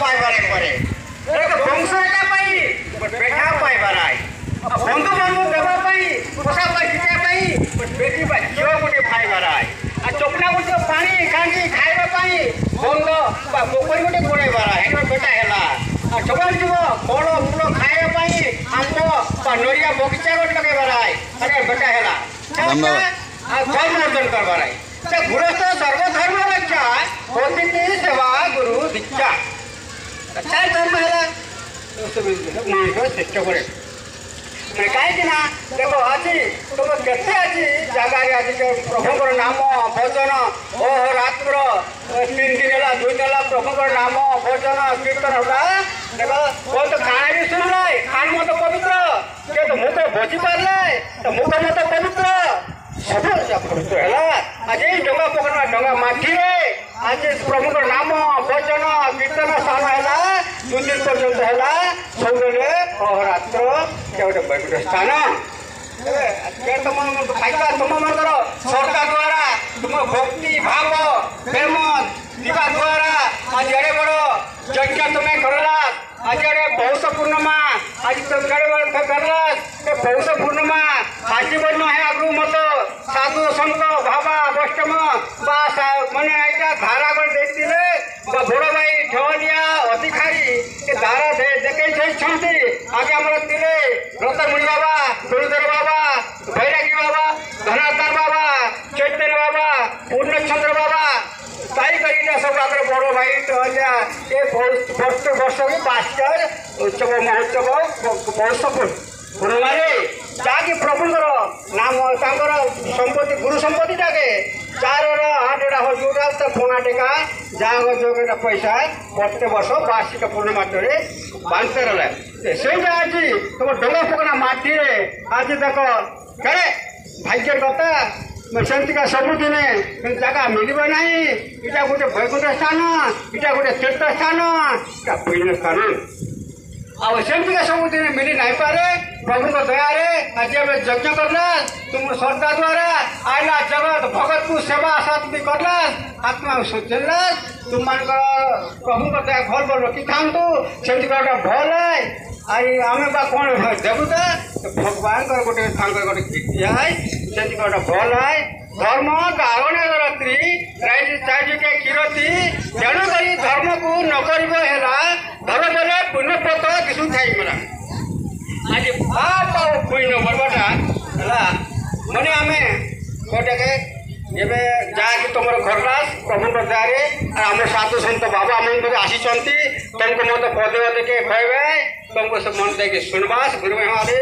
पाइबारे परे वंश एका पाई बेटा पाइबार आए बंधु बांधव देवा पाई पोषा पाई पाई बेटी बा झियो गोटे पाइबार आए आ चोपना गोटे पानी कांगी खाइबा पाई बंद बा पोखरी गोटे गोड़ेबार आए बेटा हैला आ जवान जीव फल फूल खाइबा पाई आंब बा नरिया बगीचा गोटे लगेबार आए अरे बेटा हैला आ धर्म अर्जन करबार आए गृहस्थ सर्वधर्म रक्षा अतिथि सेवा गुरु दीक्षा चार धर्म है श्रेष्ठ करे कहीं देख आज तुम केते आज जगह आज प्रभुर नाम भजन ओह रात्र 3 दिन है 2 दिन है प्रभुर नाम भजन कीर्तन होगा देख बहुत खाना भी सुनल खान मत पवित्र मुख बची पारे तो मुख मत पवित्र सब पवित्र है आज डंगा पकड़ा डंगा माठी आज प्रभु नाम भजन कीर्तन स्थान है 2 दिन पर्यंत है सब अहरात्र गोटे वैकुंठ स्थान तुम खाइबा तुम मनकर श्रद्धा द्वारा तुम भक्ति भाव प्रेम दिवा द्वारा आज एड़े बड़ यज्ञ तुम्हें करला आज एड़े पौष पूर्णिमा आज तुम एड़े बड़ करला पौष पूर्णिमा आजीवन है आगु मत साधु संत भावा वैष्णव बा मैंने यहाँ धारा कर देखते बड़ भाई ठलिया अधिकारी धारा देखे आगे आम रतनमुनि बाबा गुरुदेव बाबा भैरागी बाबा धनाधर बाबा चैतन्य बाबा पूर्णचंद्र बाबा ताई कर सब आगे बड़ भाई टलिया ये वर्ष की 5 उत्सव महोत्सव पौष पूर्णिमा जहाँकि प्रभुंर नाम संपत्ति गुरु संपत्ति टाके 4/8 हो जो पुणा टेका जहाँ जो पैसा प्रत्येक वर्ष वार्षिक पूर्णिमा बांधते रहा से आज तुम डंगा पकड़ा माटी आज देख कहे भाग्य कथा सेमतिका सबुदिन जगह मिलना ना इटा गोटे वैकुंठ स्थान इटा गोटे तीर्थ स्थान इटा पुण्य स्थान आमतिका सबुदिन मिली नहीं पारे प्रभु दयारे आज आम यज्ञ करला तुम श्रद्धा द्वारा आईला जगत भगत को सेवा साथ भी करला आत्मा सोचला तुम मान प्रभु दया भल भल रखी था सेमती गोटे भल है आई आम बा कौन देवता भगवान गोटे गोटे कीर्ति है सेमती गोटे भल है धर्म गावण रात्रि चारिके किरती तेणुक धर्म को नकर धर्म बोले पुण्यपत किसु थी मेरा आज पाप पुण्य पर्वटा है मैंने आम गोटे एवं जहाँकि तुम घर प्रभु दयारे आम साधु सत बाबा मन आसी तुमको मत पदे पदे के कहवे तुमको सब मन देखे सुनवास गुरु हरे